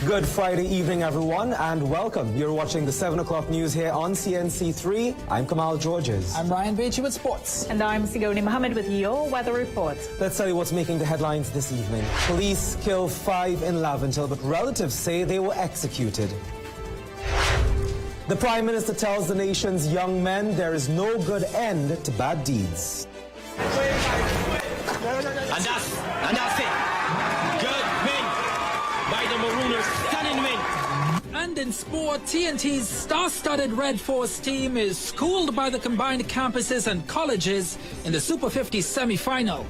Good Friday evening, everyone, and welcome. You're watching the 7 o'clock news here on CNC3. I'm Kamal Georges. I'm Ryan Beachy with sports. And I'm Sigoni Mohammed with your weather report. Let's tell you what's making the headlines this evening. Police kill 5 in Laventille, but relatives say they were executed. The Prime Minister tells the nation's young men there is no good end to bad deeds. And that's it. Good win by the Marooners. Stunning win. And in sport, TNT's star-studded Red Force team is schooled by the combined campuses and colleges in the Super 50 semi-final.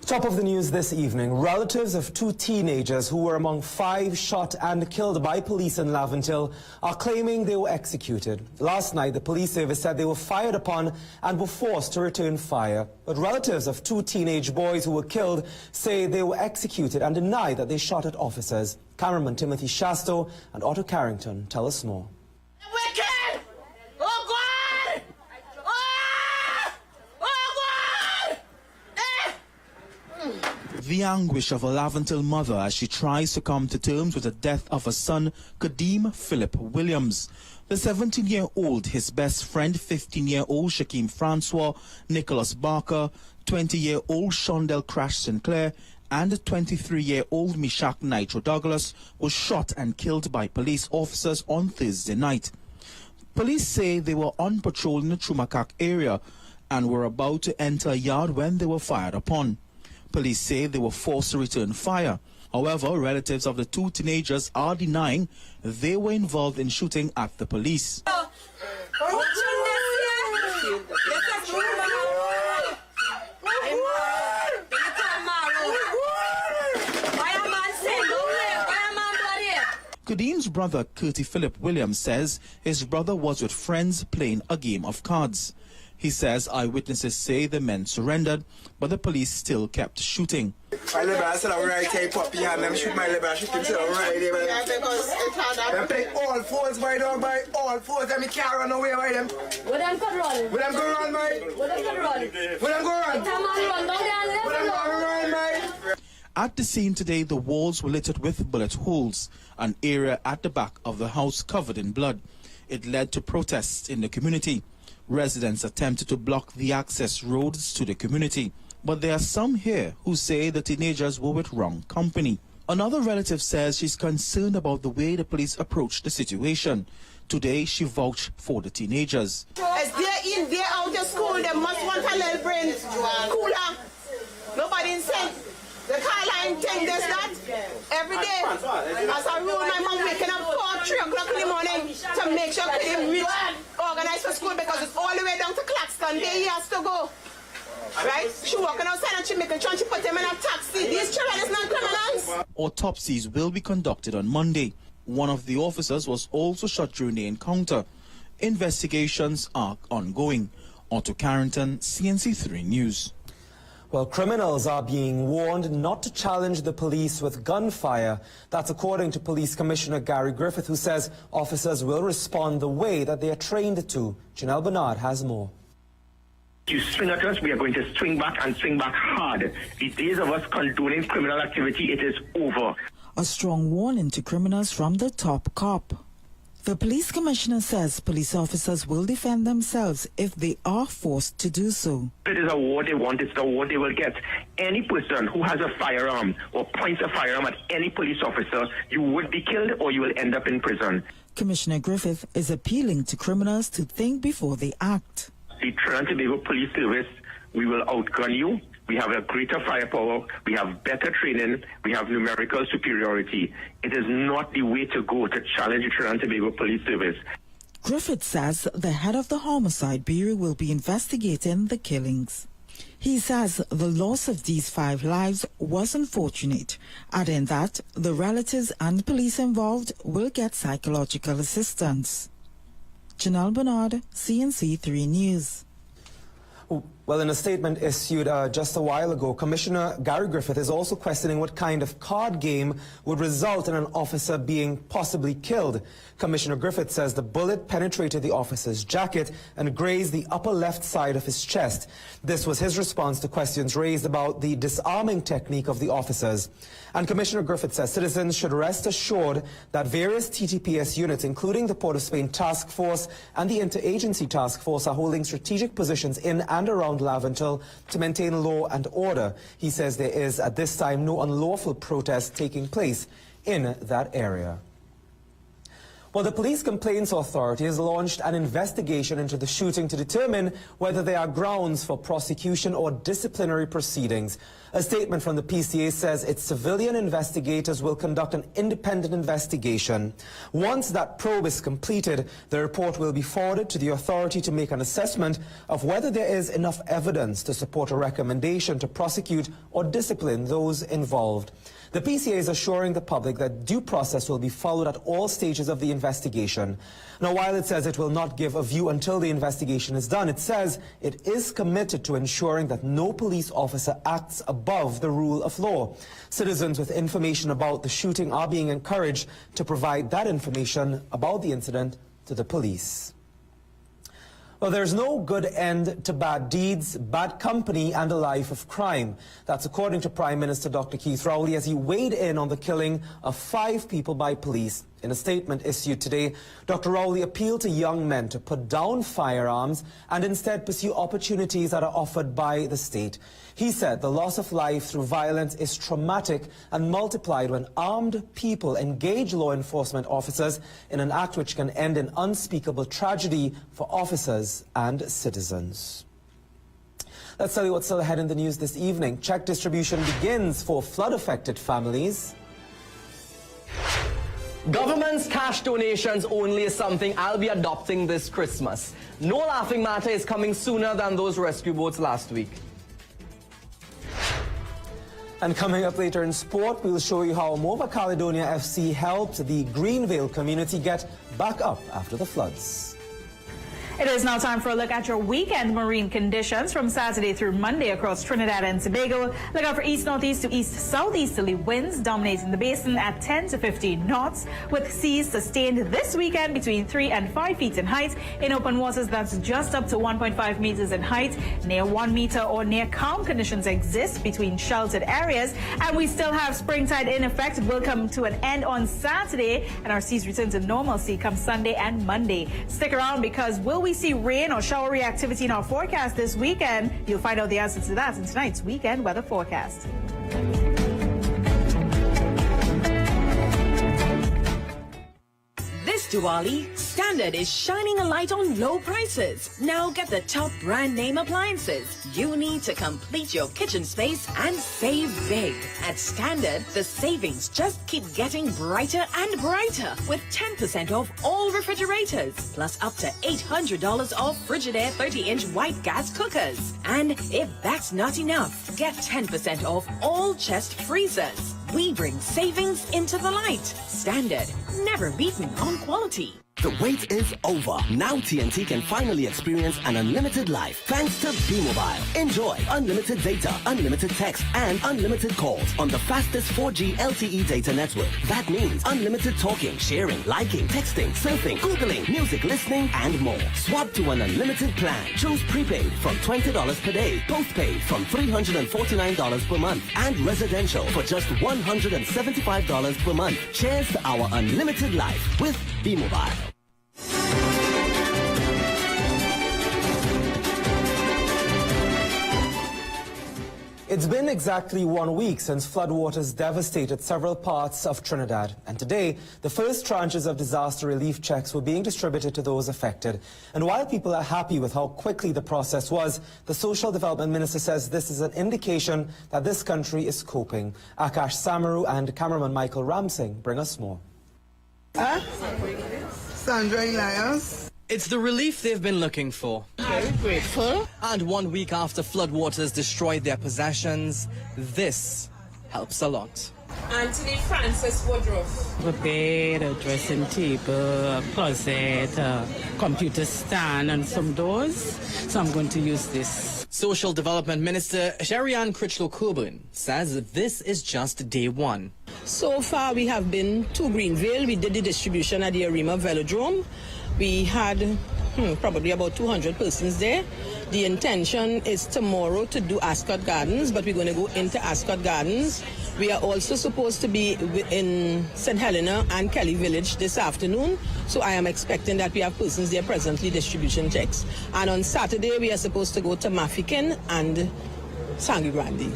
Top of the news this evening. Relatives of 2 teenagers who were among 5 shot and killed by police in Laventille are claiming they were executed. Last night, the police service said they were fired upon and were forced to return fire. But relatives of 2 teenage boys who were killed say they were executed and deny that they shot at officers. Cameraman Timothy Shasto and Otto Carrington tell us more. The anguish of a Laventille mother as she tries to come to terms with the death of her son, Kadeem Philip Williams. The 17-year-old, his best friend, 15-year-old Shaquem Francois, Nicholas Barker, 20-year-old Shondell Crash Sinclair, and 23-year-old Mishak Nitro Douglas was shot and killed by police officers on Thursday night. Police say they were on patrol in the Chumakak area and were about to enter a yard when they were fired upon. Police say they were forced to return fire. However, relatives of the 2 teenagers are denying they were involved in shooting at the police. Kadeem's brother, Curtis Philip Williams, says his brother was with friends playing a game of cards. He says eyewitnesses say the men surrendered, but the police still kept shooting. My liberal said I'm right here, puppy, and them shoot my liberal, shoot him, so I'm right here. Yeah, because it's hard. Them play all fours, by dog, by all fours, and me can't run away by them. Where them could run? Where them go run, by? Where them could run? Where them go run? Come on, run down there and Where them go run, by? At the scene today, the walls were littered with bullet holes, an area at the back of the house covered in blood. It led to protests in the community. Residents attempted to block the access roads to the community, but there are some here who say the teenagers were with wrong company. Another relative says she's concerned about the way the police approached the situation. Today, she vouched for the teenagers. As they're in, they're out of school, they must want a little brain cooler. Nobody insane. The car line thing does that every day. As a rule, my mom waking up 4, 3 o'clock in the morning to make sure they reach organized for school because it's all the way down to Claxton. There he has to go. Right? She walking outside and she making sure she put him in a taxi. These children is not criminals. Autopsies will be conducted on Monday. One of the officers was also shot during the encounter. Investigations are ongoing. Otto Carrington, CNC3 News. Well, criminals are being warned not to challenge the police with gunfire. That's according to Police Commissioner Gary Griffith, who says officers will respond the way that they are trained to. Janelle Bernard has more. You swing at us, we are going to swing back and swing back hard. The days of us condoning criminal activity, it is over. A strong warning to criminals from the top cop. The police commissioner says police officers will defend themselves if they are forced to do so. If it is a war they want, it's the war they will get. Any person who has a firearm or points a firearm at any police officer, you would be killed or you will end up in prison. Commissioner Griffith is appealing to criminals to think before they act. The Trinidad and Tobago Police Service, we will outgun you. We have a greater firepower, we have better training, we have numerical superiority. It is not the way to go to challenge the Trinidad and Tobago Police Service. Griffith says the head of the Homicide Bureau will be investigating the killings. He says the loss of these 5 lives was unfortunate, adding that the relatives and police involved will get psychological assistance. Janelle Bernard, CNC3 News. Well, in a statement issued just a while ago, Commissioner Gary Griffith is also questioning what kind of card game would result in an officer being possibly killed. Commissioner Griffith says the bullet penetrated the officer's jacket and grazed the upper left side of his chest. This was his response to questions raised about the disarming technique of the officers. And Commissioner Griffith says citizens should rest assured that various TTPS units, including the Port of Spain Task Force and the Interagency Task Force, are holding strategic positions in and around Laventille to maintain law and order. He says there is at this time no unlawful protest taking place in that area. Well, the Police Complaints Authority has launched an investigation into the shooting to determine whether there are grounds for prosecution or disciplinary proceedings. A statement from the PCA says its civilian investigators will conduct an independent investigation. Once that probe is completed, the report will be forwarded to the authority to make an assessment of whether there is enough evidence to support a recommendation to prosecute or discipline those involved. The PCA is assuring the public that due process will be followed at all stages of the investigation. Now, while it says it will not give a view until the investigation is done, it says it is committed to ensuring that no police officer acts above the rule of law. Citizens with information about the shooting are being encouraged to provide that information about the incident to the police. Well, there's no good end to bad deeds, bad company, and a life of crime. That's according to Prime Minister Dr. Keith Rowley as he weighed in on the killing of 5 people by police. In a statement issued today, Dr. Rowley appealed to young men to put down firearms and instead pursue opportunities that are offered by the state. He said the loss of life through violence is traumatic and multiplied when armed people engage law enforcement officers in an act which can end in unspeakable tragedy for officers and citizens. Let's tell you what's still ahead in the news this evening. Check distribution begins for flood-affected families. Government's cash donations only is something I'll be adopting this Christmas. No laughing matter is coming sooner than those rescue boats last week. And coming up later in sport, we'll show you how Mova Caledonia FC helped the Greenvale community get back up after the floods. It is now time for a look at your weekend marine conditions from Saturday through Monday across Trinidad and Tobago. Look out for east-northeast to east-southeasterly winds dominating the basin at 10 to 15 knots, with seas sustained this weekend between 3 and 5 feet in height. In open waters, that's just up to 1.5 meters in height. Near 1 meter or near calm conditions exist between sheltered areas. And we still have springtide in effect. It will come to an end on Saturday, and our seas return to normalcy come Sunday and Monday. Stick around, because will we see rain or showery activity in our forecast this weekend? You'll find out the answer to that in tonight's weekend weather forecast. This Diwali, Standard is shining a light on low prices. Now get the top brand name appliances you need to complete your kitchen space and save big. At Standard, the savings just keep getting brighter and brighter with 10% off all refrigerators, plus up to $800 off Frigidaire 30-inch white gas cookers. And if that's not enough, get 10% off all chest freezers. We bring savings into the light. Standard, never beaten on quality. The wait is over. Now TNT can finally experience an unlimited life thanks to B-Mobile. Enjoy unlimited data, unlimited text, and unlimited calls on the fastest 4G LTE data network. That means unlimited talking, sharing, liking, texting, surfing, Googling, music listening, and more. Swap to an unlimited plan. Choose prepaid from $20 per day, postpaid from $349 per month, and residential for just $175 per month. Cheers to our unlimited life with B-Mobile. It's been exactly 1 week since floodwaters devastated several parts of Trinidad, and today the first tranches of disaster relief checks were being distributed to those affected. And while people are happy with how quickly the process was, the Social Development Minister says this is an indication that this country is coping. Akash Samaru and cameraman Michael Ramsing bring us more. Sandra Elias. It's the relief they've been looking for. Very grateful. And 1 week after floodwaters destroyed their possessions, this helps a lot. Anthony Francis Woodruff. A bed, a dressing table, a closet, a computer stand, and some doors. So I'm going to use this. Social Development Minister Sherry-Ann Critchlow-Coburn says this is just day one. So far, we have been to Greenville. We did the distribution at the Arima Velodrome. We had probably about 200 persons there. The intention is tomorrow to do Ascot Gardens, but we're going to go into Ascot Gardens. We are also supposed to be in St. Helena and Kelly Village this afternoon, so I am expecting that we have persons there presently distributing checks. And on Saturday, we are supposed to go to Mafeking and Sangre Grande.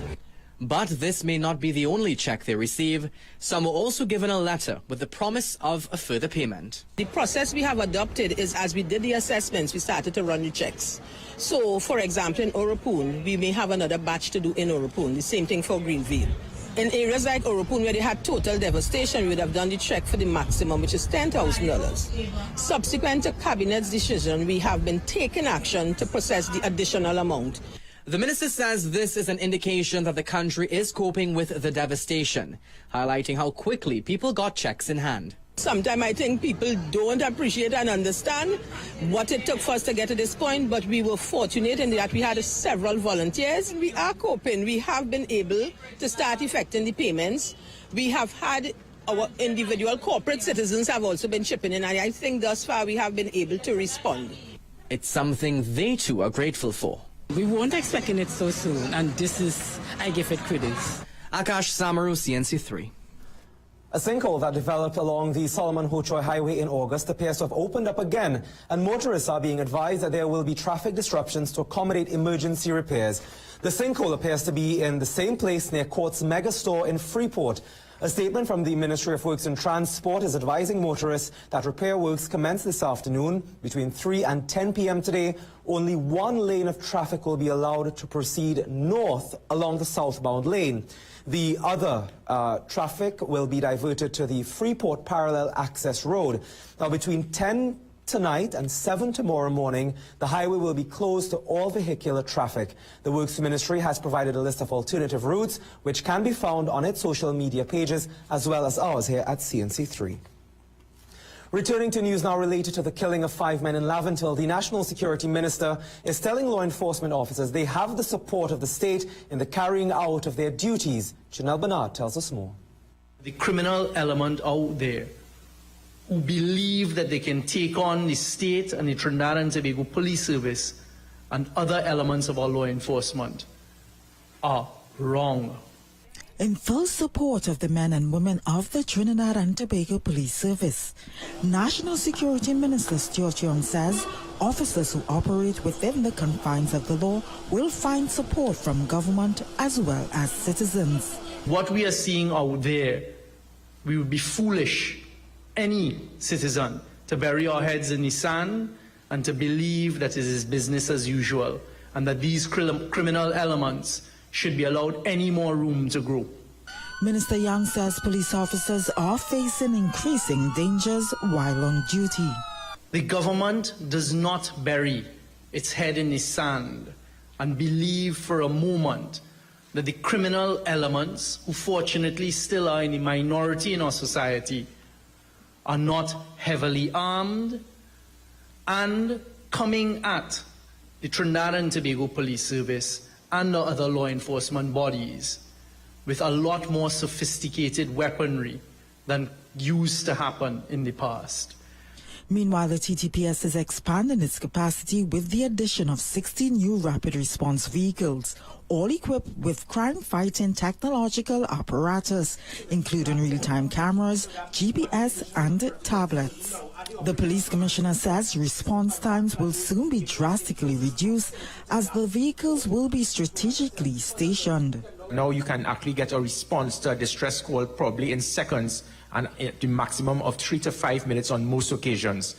But this may not be the only check they receive. Some were also given a letter with the promise of a further payment. The process we have adopted is, as we did the assessments, we started to run the checks. So, for example, in Oropoon, we may have another batch to do in Oropoon. The same thing for Greenville. In areas like Oropoon, where they had total devastation, we would have done the check for the maximum, which is $10,000. Subsequent to Cabinet's decision, we have been taking action to process the additional amount. The minister says this is an indication that the country is coping with the devastation, highlighting how quickly people got checks in hand. Sometimes I think people don't appreciate and understand what it took for us to get to this point, but we were fortunate in that we had several volunteers. We are coping. We have been able to start effecting the payments. We have had our individual corporate citizens have also been chipping in, and I think thus far we have been able to respond. It's something they too are grateful for. We weren't expecting it so soon, and this is, I give it credit. Akash Samaru, CNC3. A sinkhole that developed along the Solomon Ho-Choi Highway in August appears to have opened up again, and motorists are being advised that there will be traffic disruptions to accommodate emergency repairs. The sinkhole appears to be in the same place near Court's mega store in Freeport. A statement from the Ministry of Works and Transport is advising motorists that repair works commence this afternoon between 3 and 10 p.m. today. Only one lane of traffic will be allowed to proceed north along the southbound lane. The other traffic will be diverted to the Freeport Parallel Access Road. Now, between 10 tonight and 7 tomorrow morning, the highway will be closed to all vehicular traffic. The Works Ministry has provided a list of alternative routes, which can be found on its social media pages, as well as ours here at CNC3. Returning to news now related to the killing of 5 men in Laventille, the National Security Minister is telling law enforcement officers they have the support of the state in the carrying out of their duties. Janelle Bernard tells us more. The criminal element out there who believe that they can take on the state and the Trinidad and Tobago Police Service and other elements of our law enforcement are wrong. In full support of the men and women of the Trinidad and Tobago Police Service, National Security Minister Stuart Young says officers who operate within the confines of the law will find support from government as well as citizens. What we are seeing out there, we would be foolish, any citizen, to bury our heads in the sand and to believe that it is business as usual and that these criminal elements should be allowed any more room to grow. Minister Young says police officers are facing increasing dangers while on duty. The government does not bury its head in the sand and believe for a moment that the criminal elements, who fortunately still are in the minority in our society, are not heavily armed and coming at the Trinidad and Tobago Police Service and the other law enforcement bodies with a lot more sophisticated weaponry than used to happen in the past. Meanwhile, the TTPS is expanding its capacity with the addition of 60 new rapid response vehicles, all equipped with crime-fighting technological apparatus, including real-time cameras, GPS, and tablets. The police commissioner says response times will soon be drastically reduced as the vehicles will be strategically stationed. Now you can actually get a response to a distress call probably in seconds and the maximum of 3 to 5 minutes on most occasions.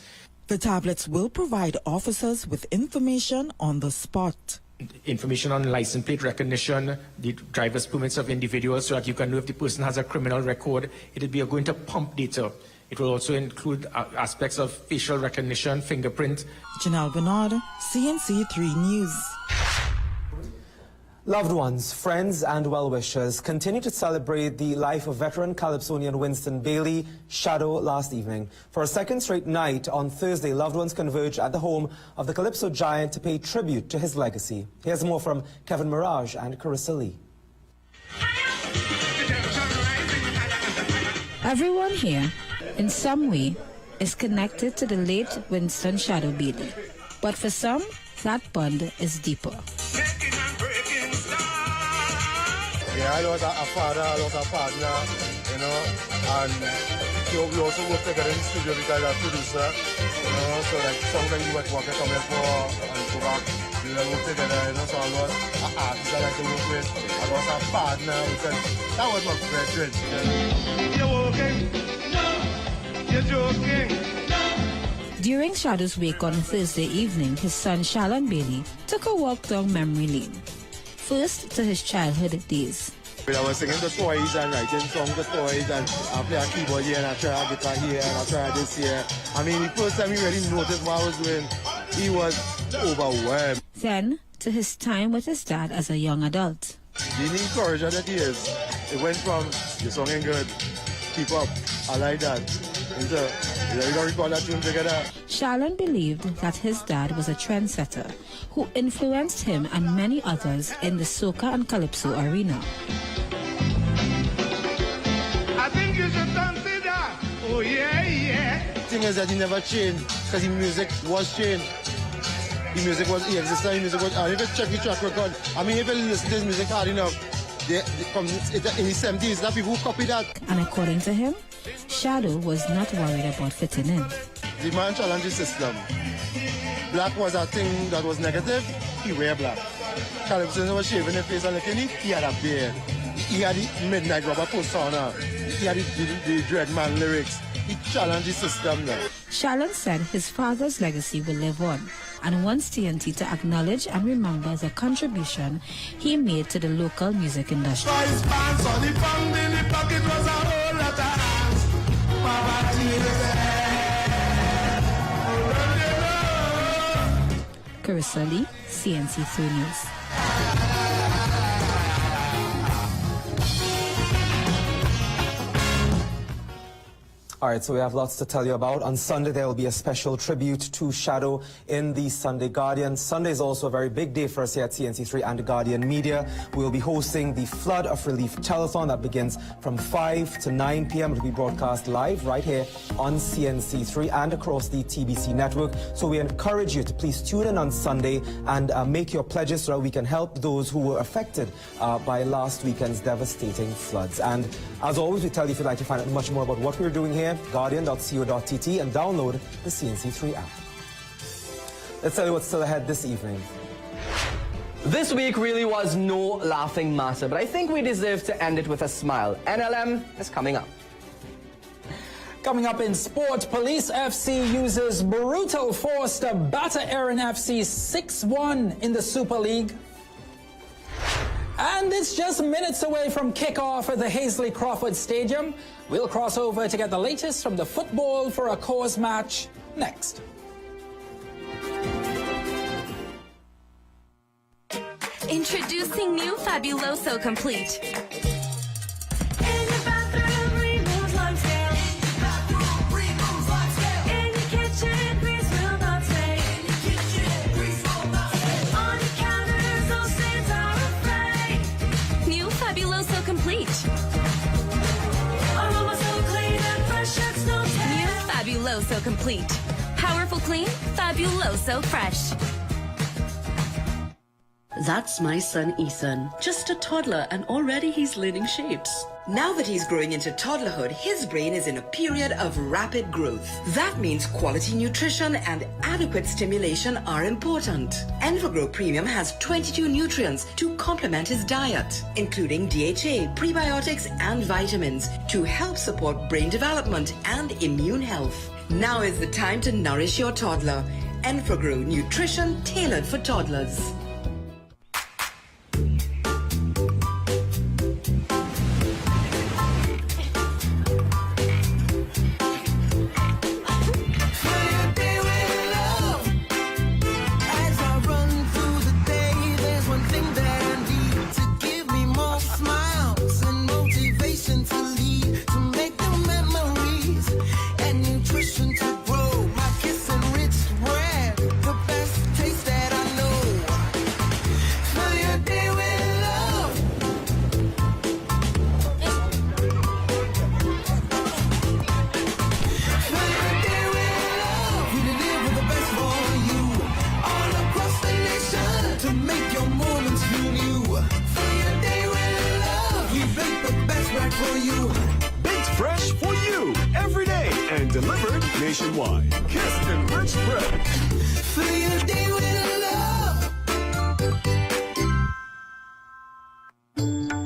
The tablets will provide officers with information on the spot. Information on license plate recognition, the driver's permits of individuals, so that you can know if the person has a criminal record. It will be going to pump data. It will also include aspects of facial recognition, fingerprint. Janelle Bernard, CNC3 News. Loved ones, friends and well-wishers continue to celebrate the life of veteran Calypsonian Winston Bailey Shadow last evening. For a second straight night on Thursday, loved ones converged at the home of the Calypso giant to pay tribute to his legacy. Here's more from Kevin Mirage and Carissa Lee. Everyone here, in some way, is connected to the late Winston Shadow Bailey. But for some, that bond is deeper. Yeah, I lost a father, I lost a partner, you know, and we also work together in the studio because I'm a producer, you know, so like sometimes we work at Come for and go back, we work together, you know, so I lost an artist I like to work with, I lost a partner, because that was my brethren. You're working? No. You're joking? No. During Shadow's wake on Thursday evening, his son Shalon Bailey took a walk down memory lane. First to his childhood days. I was singing the toys and writing songs the toys, and I play a keyboard here and I try a guitar here and I try this here. I mean, the first time he really noticed what I was doing, he was overwhelmed. Then to his time with his dad as a young adult. The encourager that he is, it went from, you're singing good, keep up, I like that, into, you gotta record that tune together. Shalon believed that his dad was a trendsetter who influenced him and many others in the soca and calypso arena. I think you should consider, oh yeah. The thing is that he never changed, because the music was changed. The music was, he existed, the music was, and if you check the track record, I mean, if you listen to his music hard enough, from in the 70s, there are people who copy that. And according to him, Shadow was not worried about fitting in. The man challenged the system. Black was a thing that was negative, he wear black. Calypso was shaving his face and looking neat, he had a beard. He had the Midnight Rubber persona. He had the Dreadman lyrics. He challenged the system now. Shalon said his father's legacy will live on and wants TNT to acknowledge and remember the contribution he made to the local music industry. Carissa Lee, CNC3 News. All right, so we have lots to tell you about. On Sunday, there will be a special tribute to Shadow in the Sunday Guardian. Sunday is also a very big day for us here at CNC3 and Guardian Media. We will be hosting the Flood of Relief Telethon that begins from 5 to 9 p.m. It will be broadcast live right here on CNC3 and across the TBC network. So we encourage you to please tune in on Sunday and make your pledges so that we can help those who were affected by last weekend's devastating floods. And as always, we tell you if you'd like to find out much more about what we're doing here, guardian.co.tt, and download the CNC3 app. Let's tell you what's still ahead this evening. This week really was no laughing matter, but I think we deserve to end it with a smile. NLM is coming up. Coming up in sport, Police FC uses brutal force to batter Erin FC 6-1 in the Super League. And it's just minutes away from kickoff at the Hazley Crawford Stadium. We'll cross over to get the latest from the Football for a Cause match next. Introducing new Fabuloso Complete. Fabuloso Complete. Powerful clean, Fabuloso fresh. That's my son Ethan, just a toddler, and already he's learning shapes. Now that he's growing into toddlerhood, his brain is in a period of rapid growth. That means quality nutrition and adequate stimulation are important. EnvaGrow Premium has 22 nutrients to complement his diet, including DHA, prebiotics, and vitamins to help support brain development and immune health. Now is the time to nourish your toddler. EnvaGrow Nutrition tailored for toddlers. As I run through the day, there's one thing that I need. right for you. Baked fresh for you every day and delivered nationwide. Kiss Enriched Bread. Fill your day with love.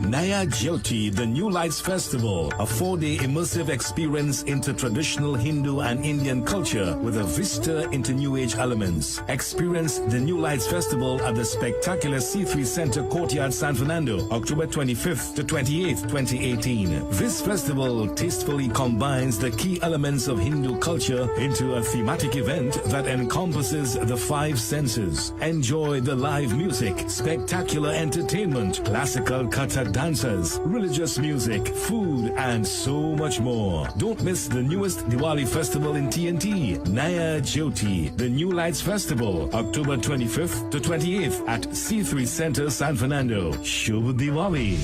Naya Jyoti, the New Lights Festival, a 4-day immersive experience into traditional Hindu and Indian culture with a vista into New Age elements. Experience the New Lights Festival at the spectacular C3 Center Courtyard, San Fernando, October 25th to 28th, 2018. This festival tastefully combines the key elements of Hindu culture into a thematic event that encompasses the 5 senses. Enjoy the live music, spectacular entertainment, classical Kathak dancers, religious music, food, and so much more. Don't miss the newest Diwali festival in TNT, Naya Jyoti, the New Lights Festival, October 25th to 28th at C3 Center, San Fernando. Shubh Diwali.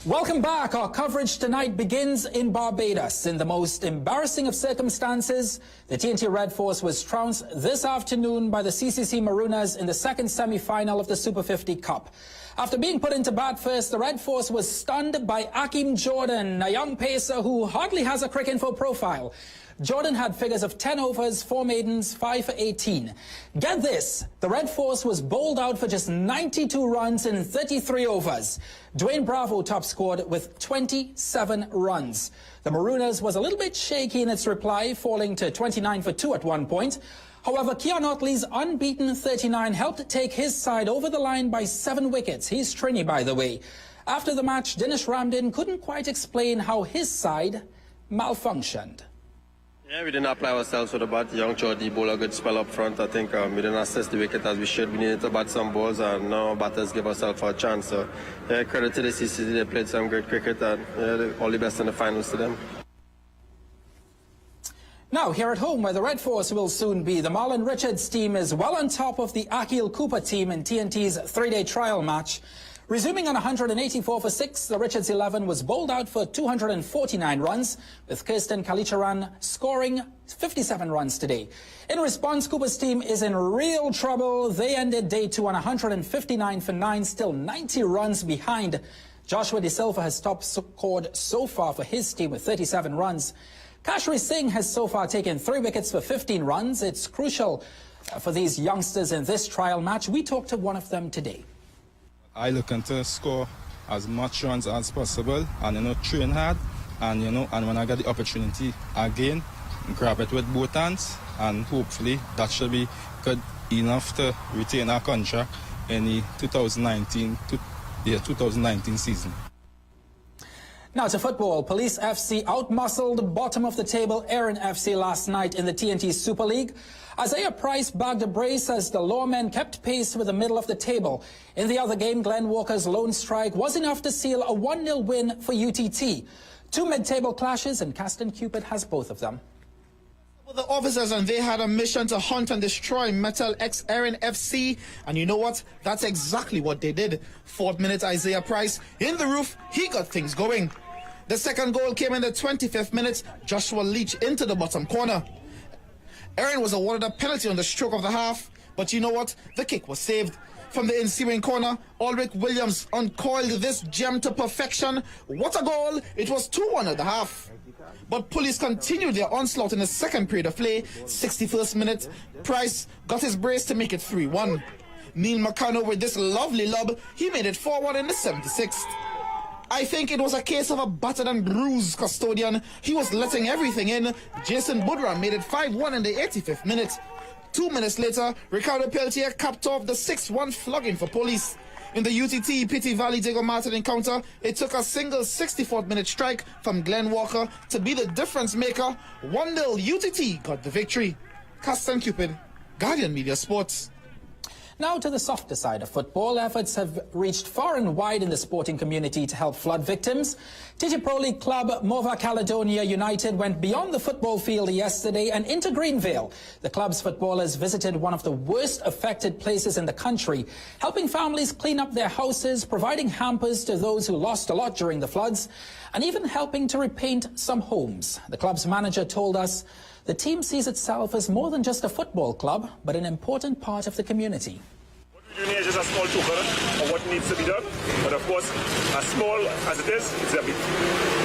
Welcome back. Our coverage tonight begins in Barbados. In the most embarrassing of circumstances, the TNT Red Force was trounced this afternoon by the CCC Marooners in the second semi-final of the Super 50 Cup. After being put into bat first, the Red Force was stunned by Akeem Jordan, a young pacer who hardly has a Cricinfo profile. Jordan had figures of 10 overs, 4 maidens, 5 for 18. Get this, the Red Force was bowled out for just 92 runs in 33 overs. Dwayne Bravo top scored with 27 runs. The Marooners was a little bit shaky in its reply, falling to 29 for 2 at one point. However, Keon Otley's unbeaten 39 helped take his side over the line by 7 wickets. He's Trini, by the way. After the match, Dinesh Ramdin couldn't quite explain how his side malfunctioned. Yeah, we didn't apply ourselves with the bat. Young Chodi bowled a good spell up front. I think we didn't assess the wicket as we should. We needed to bat some balls, and now batters give ourselves a chance. So, yeah, credit to the CCC. They played some great cricket, and all the best in the finals to them. Now, here at home, where the Red Force will soon be, the Marlon Richards team is well on top of the Akil Cooper team in TNT's 3-day trial match. Resuming on 184 for 6, the Richards 11 was bowled out for 249 runs, with Kirsten Kalicharan scoring 57 runs today. In response, Cooper's team is in real trouble. They ended day 2 on 159 for 9, still 90 runs behind. Joshua De Silva has top scored so far for his team with 37 runs. Kashri Singh has so far taken 3 wickets for 15 runs. It's crucial for these youngsters in this trial match. We talked to one of them today. I looking to score as much runs as possible and, train hard. And, and when I get the opportunity again, grab it with both hands. And hopefully that should be good enough to retain our contract in the 2019 season. Now to football. Police FC outmuscled bottom of the table Erin FC last night in the TNT Super League. Isaiah Price bagged a brace as the Lawmen kept pace with the middle of the table. In the other game, Glenn Walker's lone strike was enough to seal a 1-0 win for UTT. 2 mid-table clashes, and Caston Cupid has both of them. The officers, and they had a mission to hunt and destroy Metal X Erin FC, and you know what? That's exactly what they did. 4th minute, Isaiah Price in the roof, he got things going. The second goal came in the 25th minute, Joshua Leach into the bottom corner. Erin was awarded a penalty on the stroke of the half, but you know what? The kick was saved. From the ensuing corner, Ulrich Williams uncoiled this gem to perfection. What a goal! It was 2-1 at the half. But police continued their onslaught in the second period of play. 61st minute, Price got his brace to make it 3-1. Neil McCanno with this lovely lob, he made it 4-1 in the 76th. I think it was a case of a battered and bruised custodian. He was letting everything in. Jason Budra made it 5-1 in the 85th minute. 2 minutes later, Ricardo Peltier capped off the 6-1 flogging for police. In the UTT Pity Valley Diego Martin encounter, it took a single 64th minute strike from Glenn Walker to be the difference maker. 1-0 UTT got the victory. Caston Cupid, Guardian Media Sports. Now to the softer side of football. Efforts have reached far and wide in the sporting community to help flood victims. TT Pro League club Mova Caledonia United went beyond the football field yesterday and into Greenvale. The club's footballers visited one of the worst affected places in the country, helping families clean up their houses, providing hampers to those who lost a lot during the floods, and even helping to repaint some homes. The club's manager told us the team sees itself as more than just a football club, but an important part of the community. What we're doing here is just a small token of what needs to be done. But of course, as small as it is, it's a big.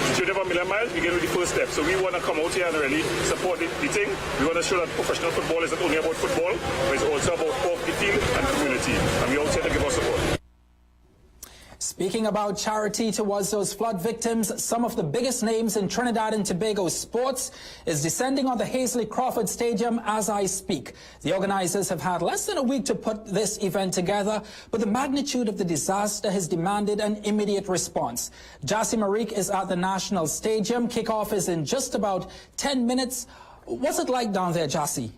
It's 25 million miles, we get with the first step. So we want to come out here and really support the thing. We want to show that professional football is not only about football, but it's also about off the field and community. And we out here to give our support. Speaking about charity towards those flood victims, some of the biggest names in Trinidad and Tobago sports is descending on the Hazley Crawford Stadium as I speak. The organizers have had less than a week to put this event together, but the magnitude of the disaster has demanded an immediate response. Jassy Marique is at the National Stadium. Kickoff is in just about 10 minutes. What's it like down there, Jassy?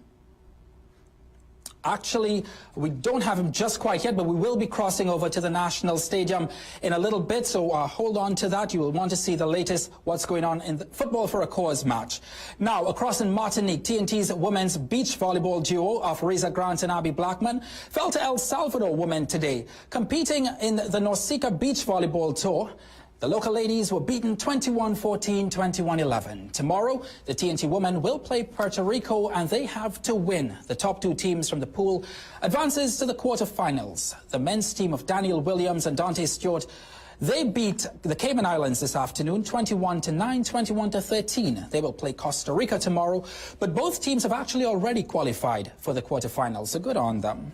Actually, we don't have him just quite yet, but we will be crossing over to the National Stadium in a little bit, so hold on to that. You will want to see the latest what's going on in the Football for a Cause match. Now, across in Martinique, TNT's women's beach volleyball duo of Reza Grant and Abby Blackman fell to El Salvador women today, competing in the Norseca Beach Volleyball Tour. The local ladies were beaten 21-14, 21-11. Tomorrow, the TNT women will play Puerto Rico, and they have to win. The top two teams from the pool advances to the quarterfinals. The men's team of Daniel Williams and Dante Stewart, they beat the Cayman Islands this afternoon, 21-9, 21-13. They will play Costa Rica tomorrow, but both teams have actually already qualified for the quarterfinals, so good on them.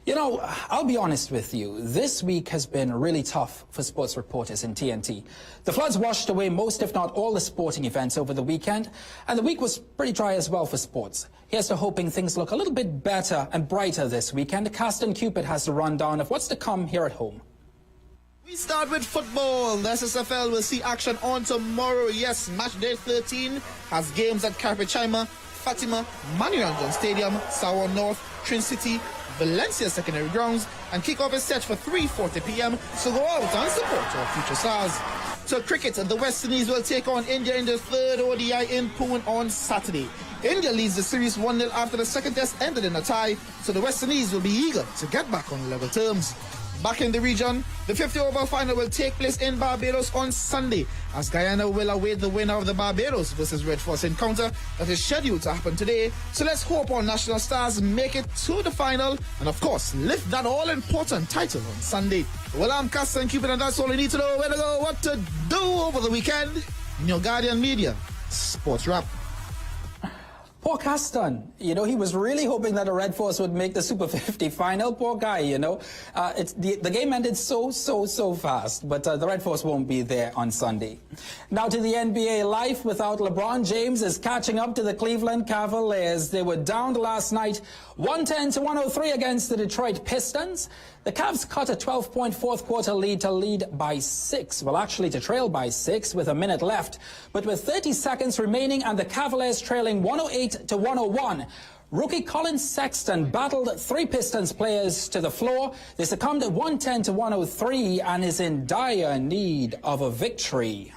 You know, I'll be honest with you, this week has been really tough for sports reporters in TNT. The floods washed away most, if not all, the sporting events over the weekend, and the week was pretty dry as well for sports. Here's to hoping things look a little bit better and brighter this weekend. Caston Cupid has the rundown of what's to come here at home. We start with football. The SSFL will see action on tomorrow. Yes, match day 13 has games at Carpechima, Fatima, Maniranjan Stadium, Sawa North, Trin City, Valencia Secondary Grounds, and kickoff is set for 3:40 p.m. So go out and support our future stars. So cricket, the West Indies will take on India in the third ODI in Pune on Saturday. India leads the series 1-0 after the second test ended in a tie, so the West Indies will be eager to get back on level terms. Back in the region, the 50-over final will take place in Barbados on Sunday, as Guyana will await the winner of the Barbados versus Red Force encounter that is scheduled to happen today. So let's hope our national stars make it to the final and, of course, lift that all-important title on Sunday. Well, I'm Caston Cupid, and that's all you need to know. Where to go, what to do over the weekend. In your Guardian Media Sports Wrap. Poor Caston, you know, he was really hoping that the Red Force would make the Super 50 final. Poor guy, you know. The game ended so fast, but the Red Force won't be there on Sunday. Now to the NBA. Life without LeBron James is catching up to the Cleveland Cavaliers. They were down last night 110-103 against the Detroit Pistons. The Cavs cut a 12-point fourth quarter lead to lead by 6. Well, actually to trail by 6 with a minute left. But with 30 seconds remaining and the Cavaliers trailing 108-101, rookie Colin Sexton battled 3 Pistons players to the floor. They succumbed at 110-103 and is in dire need of a victory.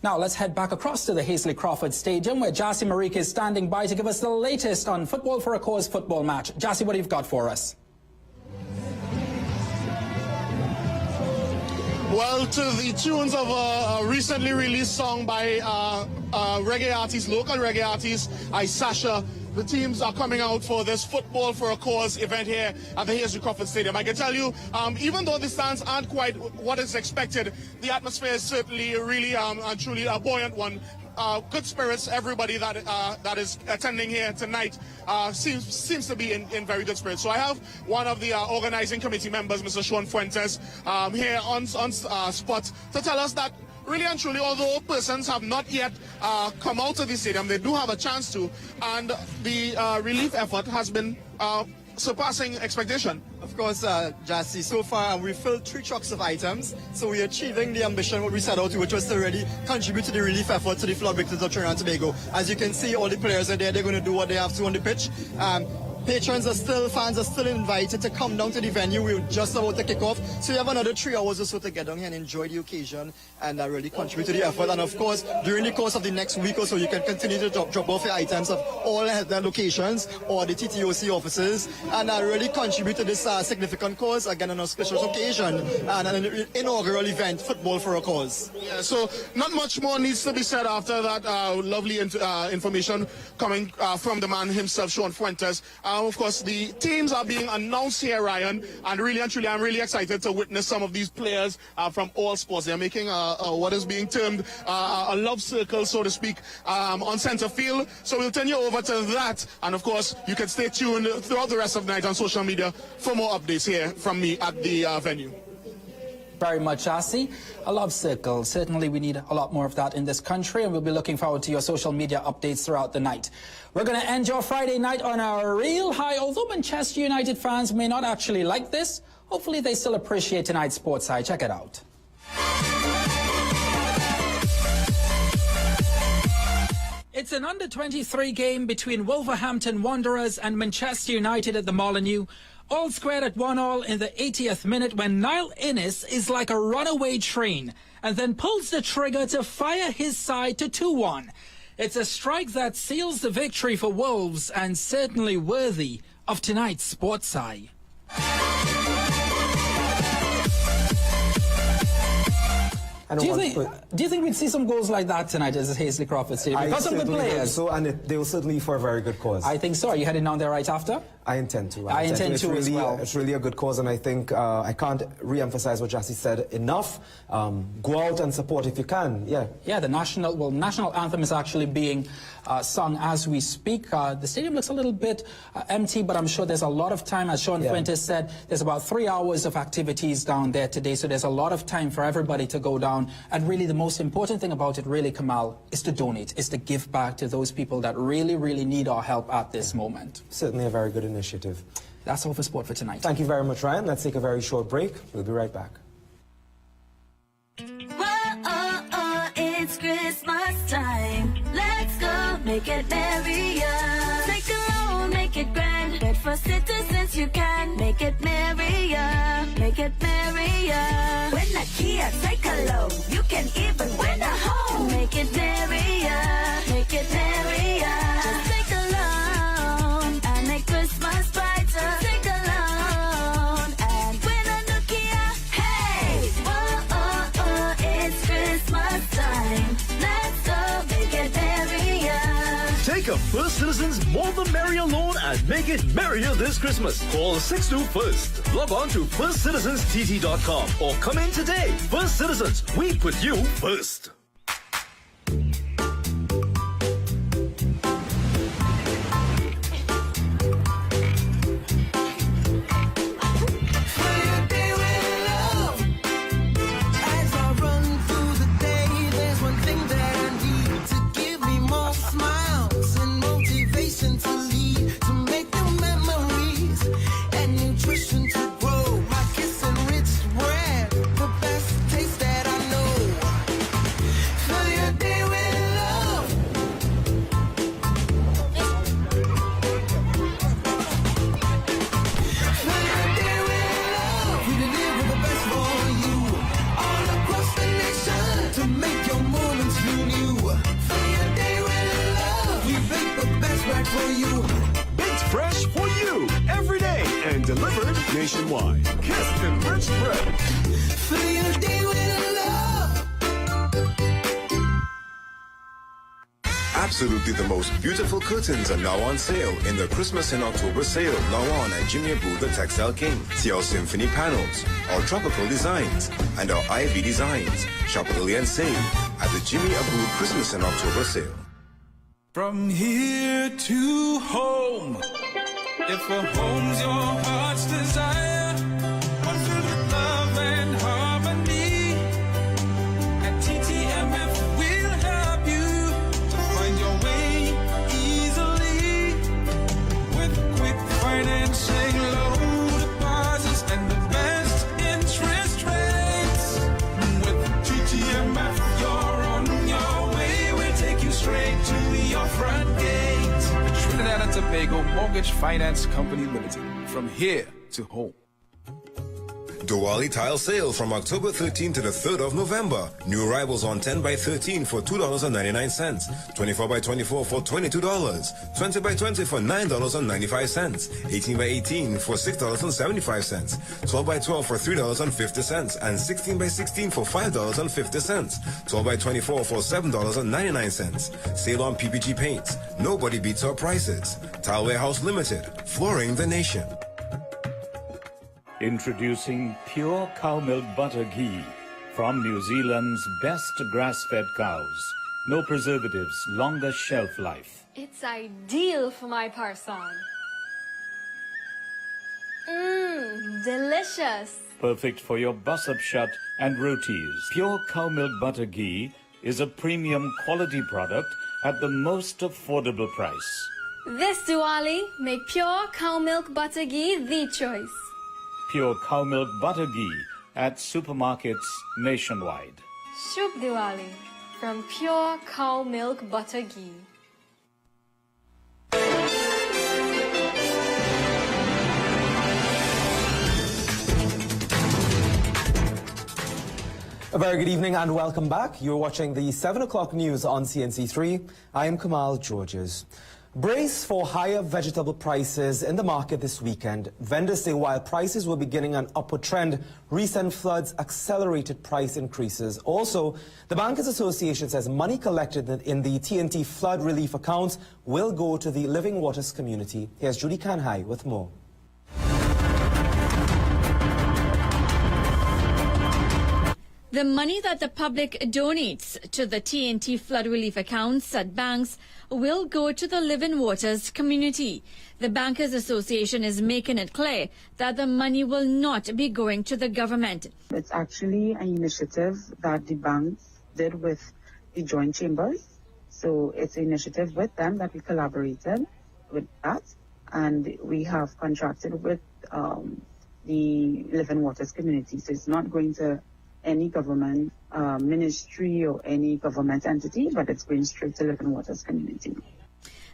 Now let's head back across to the Hazley Crawford Stadium, where Jassy Marique is standing by to give us the latest on Football for a Cause football match. Jassy, what have you got for us? Well, to the tunes of a recently released song by reggae artist, local reggae artist, Sasha, the teams are coming out for this Football for a Cause event here at the Hazley Crawford Stadium. I can tell you, even though the stands aren't quite what is expected, the atmosphere is certainly really and truly a buoyant one. Good spirits. Everybody that is attending here tonight seems to be in very good spirits. So I have one of the organizing committee members, Mr. Sean Fuentes, here on spot to tell us that really and truly, although persons have not yet come out of the stadium, they do have a chance to, and the relief effort has been surpassing expectation. Of course, Jassy, so far we filled 3 trucks of items, so we're achieving the ambition what we set out to, which was to really contribute to the relief effort to the flood victims of Trinidad and Tobago. As you can see, all the players are there, they're going to do what they have to on the pitch. Fans are still invited to come down to the venue. We're just about to kick off. So you have another 3 hours or so to get down here and enjoy the occasion and really contribute to the effort. And of course, during the course of the next week or so, you can continue to drop off your items of all the locations or the TTOC offices and really contribute to this significant cause, again, on an auspicious occasion and an inaugural event, Football for a Cause. Yeah, so not much more needs to be said after that lovely information coming from the man himself, Sean Fuentes. Of course, the teams are being announced here, Ryan, and really and truly, I'm really excited to witness some of these players from all sports. They're making what is being termed a love circle, so to speak, on center field. So we'll turn you over to that, and of course, you can stay tuned throughout the rest of the night on social media for more updates here from me at the venue. Very much, Asi. A love circle. Certainly we need a lot more of that in this country, and we'll be looking forward to your social media updates throughout the night. We're going to end your Friday night on a real high. Although Manchester United fans may not actually like this, hopefully they still appreciate tonight's sports side. Check it out. It's an under-23 game between Wolverhampton Wanderers and Manchester United at the Molineux. All squared at 1-1 in the 80th minute when Niall Innes is like a runaway train and then pulls the trigger to fire his side to 2-1. It's a strike that seals the victory for Wolves and certainly worthy of tonight's Sports Eye. Do you think we'd see some goals like that tonight at Hazley Crawford Stadium? Because of the players. So, and they will certainly for a very good cause. I think so. Are you heading down there right after? I intend to. I intend to as well. It's really a good cause, and I think I can't re-emphasize what Jassy said enough. Go out and support if you can. Yeah. Yeah. The national anthem is actually being sung as we speak. The stadium looks a little bit empty, but I'm sure there's a lot of time. As Sean Fuentes said, there's about 3 hours of activities down there today, so there's a lot of time for everybody to go down. And really, the most important thing about it, really, Kamal, is to donate, is to give back to those people that really, really need our help at this moment. Certainly a very good initiative. That's all for sport for tonight. Thank you very much, Ryan. Let's take a very short break. We'll be right back. It's Christmas time. Let's go make it merrier. Take a loan, make it grand. But for citizens you can make it merrier. Make it merrier. Win a Kia, take a loan. You can even win a home. Make it merrier. Make it merrier. Just take a loan and make Christmas brighter. Take a loan and win a new Kia. Hey, it's Christmas time. Let's go make it merrier. Take a First Citizens More the Merrier loan and make it merrier this Christmas. Call 62FIRST. Log on to firstcitizenstt.com or come in today. First Citizens, we put you first. Fresh for you every day and delivered nationwide. Kissed and rich bread. Fill your day with love. Absolutely the most beautiful curtains are now on sale in the Christmas in October sale now on at Jimmy Abu the Textile King. See our symphony panels, our tropical designs, and our Ivy designs. Shop early and save at the Jimmy Abu Christmas in October sale. From here to home, if a home's your heart's desire, one filled with love and harmony, at TTMF we'll help you to find your way easily, with quick financing, low deposits, and the best interest rates. With TTMF, you're on your way, we'll take you straight to your front gate. Trinidad Trinidad and Tobago Mortgage Finance Company Limited. From here to home. Diwali tile sale from October 13 to the 3rd of November. New arrivals on 10 by 13 for $2.99, 24 by 24 for $22, 20 by 20 for $9.95, 18 by 18 for $6.75, 12 by 12 for $3.50, and 16 by 16 for $5.50, 12 by 24 for $7.99. Sale on PPG paints. Nobody beats our prices. Tile Warehouse Limited, flooring the nation. Introducing pure cow milk butter ghee from New Zealand's best grass-fed cows. No preservatives, longer shelf life. It's ideal for my parson. Mmm, delicious. Perfect for your bus-up shut and rotis. Pure cow milk butter ghee is a premium quality product at the most affordable price. This Diwali, make pure cow milk butter ghee the choice. Pure cow milk butter ghee at supermarkets nationwide. Shubh Diwali from pure cow milk butter ghee. A very good evening and welcome back. You're watching the 7 o'clock news on CNC3. I am Kamal Georges. Brace for higher vegetable prices in the market this weekend. Vendors say while prices were beginning an upward trend, recent floods accelerated price increases. Also, the Bankers Association says money collected in the TNT flood relief accounts will go to the Living Waters community. Here's Judy Kanhai with more. The money that the public donates to the TNT flood relief accounts at banks will go to the Living Waters community. The Bankers Association is making it clear that the money will not be going to the government. It's actually an initiative that the banks did with the joint chambers. So it's an initiative with them that we collaborated with that. And we have contracted with the Living Waters community. So it's not going to any government ministry or any government entity, but it's going straight to Living Waters community.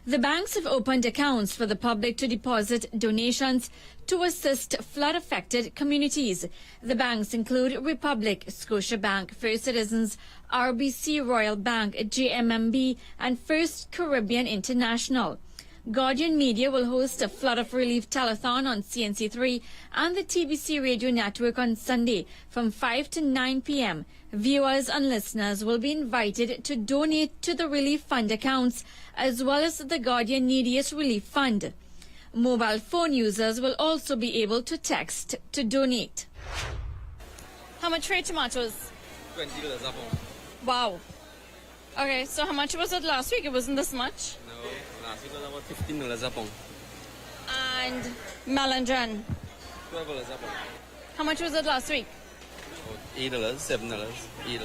The banks have opened accounts for the public to deposit donations to assist flood-affected communities. The banks include Republic, Scotiabank, First Citizens, RBC Royal Bank, JMMB, and First Caribbean International. Guardian Media will host a Flood of Relief telethon on CNC3 and the TBC Radio Network on Sunday from 5 to 9 p.m. Viewers and listeners will be invited to donate to the Relief Fund accounts as well as the Guardian Neediest Relief Fund. Mobile phone users will also be able to text to donate. How much for tomatoes? $20 a pound. Wow. Okay, so how much was it last week? It wasn't this much? No, last week was about $15 a pound. And melanjan? $12 a pound. How much was it last week? $8, $7, $8.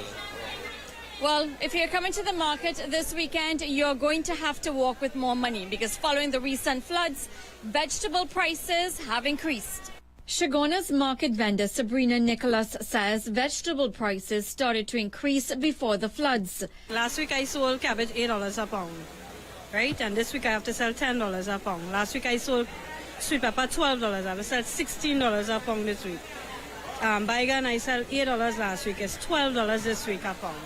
Well, if you're coming to the market this weekend, you're going to have to walk with more money because following the recent floods, vegetable prices have increased. Shagona's market vendor Sabrina Nicholas says vegetable prices started to increase before the floods. Last week I sold cabbage $8 a pound, right? And this week I have to sell $10 a pound. Last week I sold sweet pepper $12. I have to sell $16 a pound this week. Bygone I sell $8 last week. It's $12 this week a pound.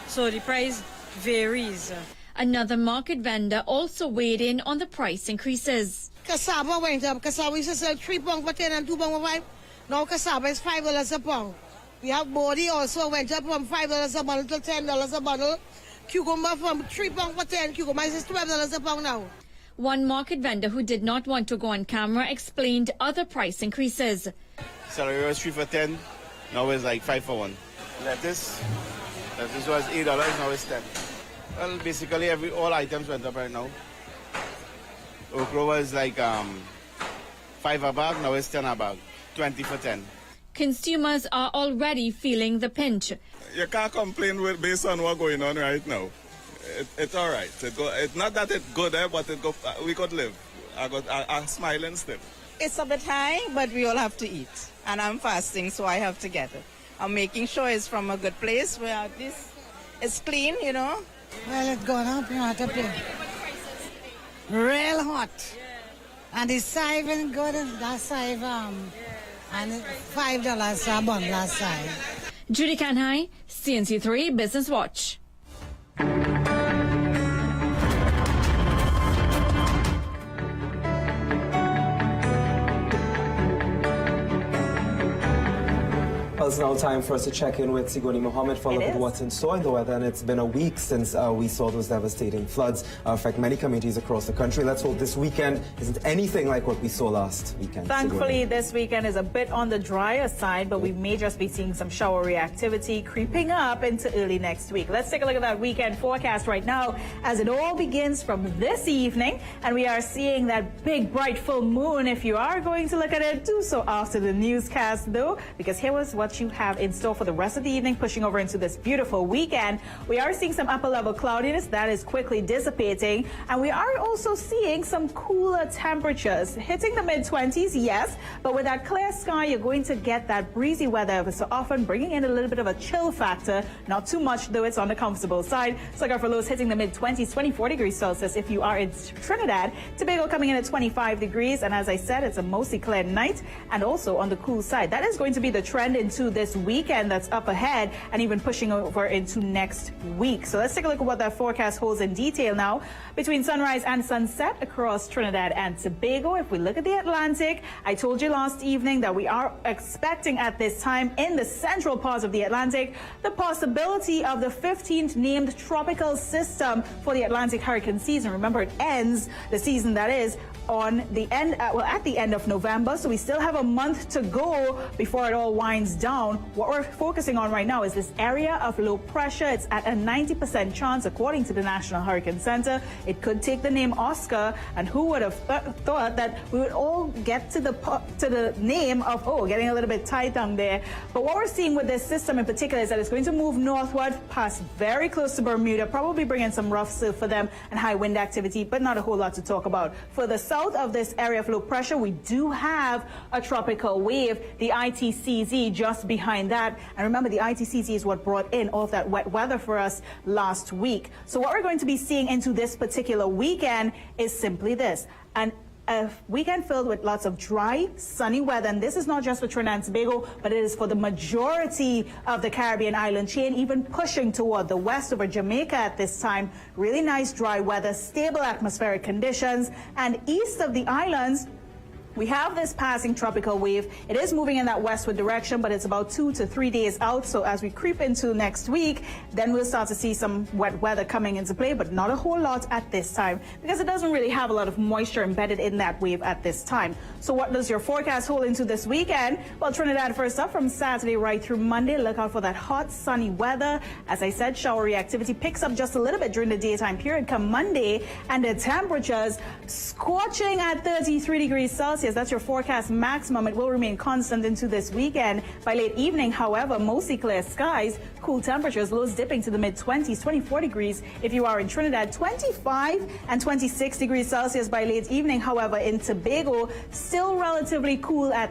So the price varies. Another market vendor also weighed in on the price increases. Cassava went up. Cassava used to sell 3 pounds for 10 and 2 pounds for 5. Now cassava is $5 a pound. We have body also went up from $5 a bundle to $10 a bundle. Cucumber from 3 pounds for 10. Cucumber is $12 a pound now. One market vendor who did not want to go on camera explained other price increases. Celery was 3 for 10. Now it's like 5 for 1. Lettuce was $8. Now it's 10. Well, basically all items went up right now. Okra was like $5 a bag, now it's $10 a bag, 20 for 10. Consumers are already feeling the pinch. You can't complain based on what's going on right now. It's all right. It's not that it's good, but we could live. I smile and still. It's a bit high, but we all have to eat. And I'm fasting, so I have to get it. I'm making sure it's from a good place where this is clean, you know. Well, it's gone up, you have to pay. real hot. And the size is good. That size, and $5 a bun last size. Judy Kanhai, CNC3 Business Watch. Well, it's now time for us to check in with Sigoni Mohammed for a look at what's in store in the weather. And it's been a week since we saw those devastating floods affect many communities across the country. Let's hope this weekend isn't anything like what we saw last weekend. Thankfully, this weekend is a bit on the drier side, but we may just be seeing some showery activity creeping up into early next week. Let's take a look at that weekend forecast right now as it all begins from this evening. And we are seeing that big, bright, full moon. If you are going to look at it, do so after the newscast, though, because here was what you have in store for the rest of the evening, pushing over into this beautiful weekend. We are seeing some upper level cloudiness that is quickly dissipating, and we are also seeing some cooler temperatures hitting the mid-20s, yes, but with that clear sky, you're going to get that breezy weather every so often, bringing in a little bit of a chill factor. Not too much, though it's on the comfortable side. So look out for lows hitting the mid-20s, 24 degrees Celsius if you are in Trinidad. Tobago coming in at 25 degrees, and as I said, it's a mostly clear night and also on the cool side. That is going to be the trend into this weekend that's up ahead and even pushing over into next week. So let's take a look at what that forecast holds in detail now. Between sunrise and sunset across Trinidad and Tobago, if we look at the Atlantic, I told you last evening that we are expecting at this time in the central part of the Atlantic the possibility of the 15th named tropical system for the Atlantic hurricane season. Remember, it ends the season that is on the end, at the end of November, so we still have a month to go before it all winds down. What we're focusing on right now is this area of low pressure. It's at a 90% chance, according to the National Hurricane Center. It could take the name Oscar, and who would have thought that we would all get to the name of, getting a little bit tight down there. But what we're seeing with this system in particular is that it's going to move northward, pass very close to Bermuda, probably bring in some rough surf for them and high wind activity, but not a whole lot to talk about. For the south of this area of low pressure, we do have a tropical wave, the ITCZ, just behind that. And remember, the ITCZ is what brought in all of that wet weather for us last week. So what we're going to be seeing into this particular weekend is simply this. A weekend filled with lots of dry, sunny weather. And this is not just for Trinidad and Tobago, but it is for the majority of the Caribbean island chain, even pushing toward the west over Jamaica at this time. Really nice dry weather, stable atmospheric conditions. And east of the islands, we have this passing tropical wave. It is moving in that westward direction, but it's about 2 to 3 days out. So as we creep into next week, then we'll start to see some wet weather coming into play, but not a whole lot at this time because it doesn't really have a lot of moisture embedded in that wave at this time. So what does your forecast hold into this weekend? Well, Trinidad first up from Saturday right through Monday. Look out for that hot, sunny weather. As I said, showery activity picks up just a little bit during the daytime period come Monday, and the temperatures scorching at 33 degrees Celsius. That's your forecast maximum. It will remain constant into this weekend. By late evening, however, mostly clear skies, cool temperatures, lows dipping to the mid-20s, 24 degrees if you are in Trinidad, 25 and 26 degrees Celsius by late evening. However, in Tobago, still relatively cool at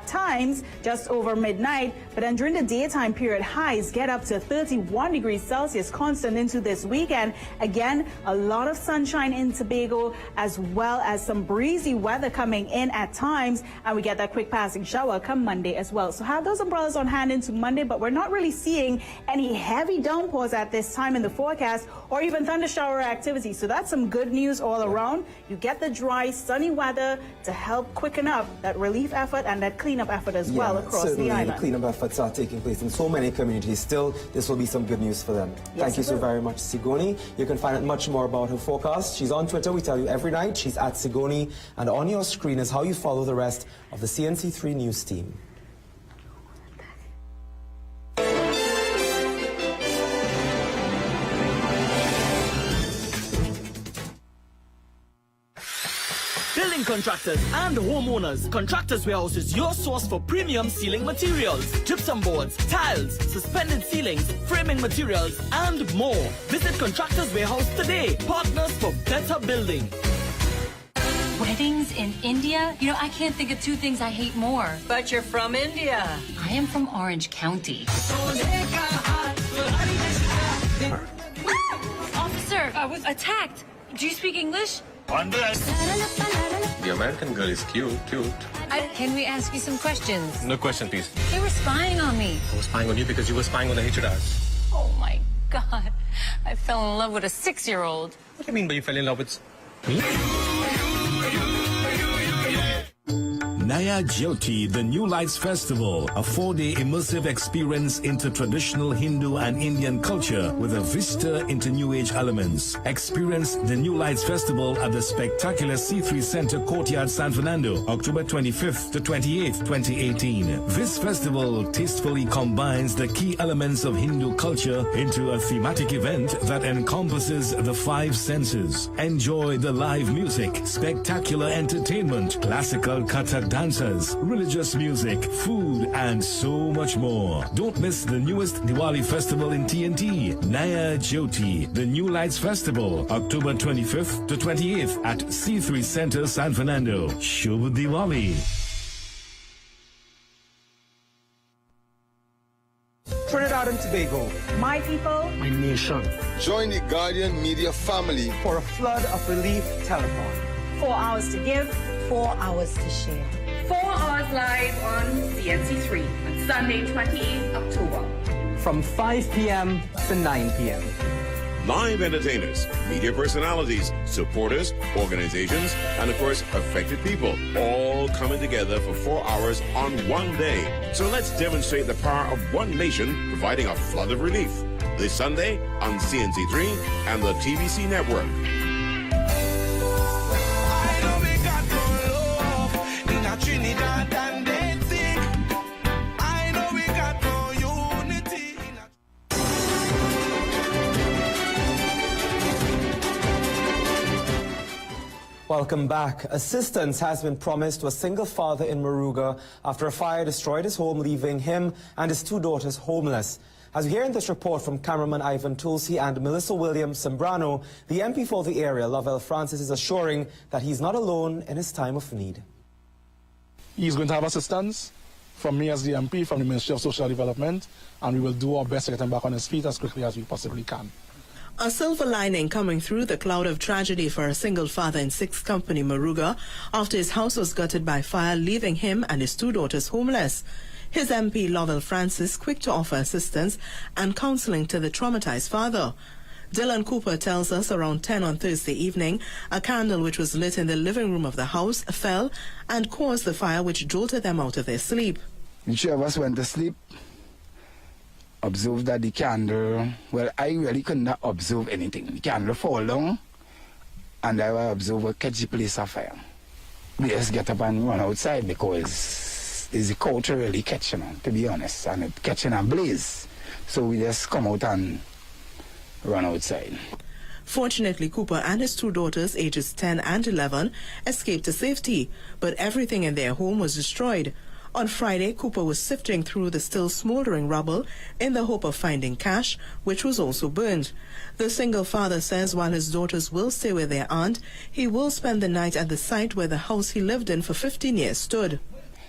times, just over midnight. But then during the daytime period, highs get up to 31 degrees Celsius constant into this weekend. Again, a lot of sunshine in Tobago, as well as some breezy weather coming in at times, and we get that quick passing shower come Monday as well. So have those umbrellas on hand into Monday, but we're not really seeing any heavy downpours at this time in the forecast or even thunder shower activity. So that's some good news all around. You get the dry, sunny weather to help quicken up that relief effort and that cleanup effort as well across the island. Cleanup efforts are taking place in so many communities. Still, this will be some good news for them. Yes, thank you so very much, Sigoni. You can find out much more about her forecast. She's on Twitter. We tell you every night. She's at Sigoni, and on your screen is how you follow the rest of the CNC3 News team. Building contractors and homeowners, Contractors Warehouse is your source for premium ceiling materials, gypsum boards, tiles, suspended ceilings, framing materials, and more. Visit Contractors Warehouse today. Partners for better building. Weddings in India? You know, I can't think of two things I hate more. But you're from India. I am from Orange County. Officer, I was attacked. Do you speak English? The American girl is cute. Can we ask you some questions? No question, please. They were spying on me. I was spying on you because you were spying on the HRS. Oh my God. I fell in love with a 6-year-old. What do you mean by you fell in love with me? Naya Jyoti, the New Lights Festival, a 4-day immersive experience into traditional Hindu and Indian culture with a vista into New Age elements. Experience the New Lights Festival at the spectacular C3 Center Courtyard, San Fernando, October 25th to 28th, 2018. This festival tastefully combines the key elements of Hindu culture into a thematic event that encompasses the 5 senses. Enjoy the live music, spectacular entertainment, classical Kathak dancers, religious music, food, and so much more. Don't miss the newest Diwali festival in TNT, Naya Jyoti, the New Lights Festival, October 25th to 28th at C3 Center, San Fernando. Shubh Diwali. Trinidad and Tobago. My people. My nation. Join the Guardian Media family for a flood of relief telethon. 4 hours to give, 4 hours to share. 4 hours live on CNC3 on Sunday, 28th October. From 5 p.m. to 9 p.m. Live entertainers, media personalities, supporters, organizations, and of course, affected people, all coming together for 4 hours on one day. So let's demonstrate the power of one nation providing a flood of relief. This Sunday on CNC3 and the TVC network. Trinidad and they think I know we got no unity. Welcome back. Assistance has been promised to a single father in Moruga after a fire destroyed his home, leaving him and his 2 daughters homeless. As we hear in this report from cameraman Ivan Tulsi and Melissa Williams-Sembrano, the MP for the area, Lovell Francis, is assuring that he's not alone in his time of need. He's going to have assistance from me as the MP, from the Ministry of Social Development, and we will do our best to get him back on his feet as quickly as we possibly can. A silver lining coming through the cloud of tragedy for a single father in 6th Company, Moruga, after his house was gutted by fire, leaving him and his 2 daughters homeless. His MP, Lovell Francis, quick to offer assistance and counseling to the traumatized father. Dylan Cooper tells us around 10 on Thursday evening, a candle which was lit in the living room of the house fell and caused the fire which jolted them out of their sleep. The 3 of us went to sleep, observed that the candle, well, I really could not observe anything. The candle fall down, and I observed a catch the place of fire. We just get up and run outside because it's the culture really catching on, to be honest, and it catching a blaze. So we just come out and run outside. Fortunately, Cooper and his 2 daughters, ages 10 and 11, escaped to safety, but everything in their home was destroyed. On Friday, Cooper was sifting through the still smoldering rubble in the hope of finding cash, which was also burned. The single father says while his daughters will stay with their aunt, he will spend the night at the site where the house he lived in for 15 years stood.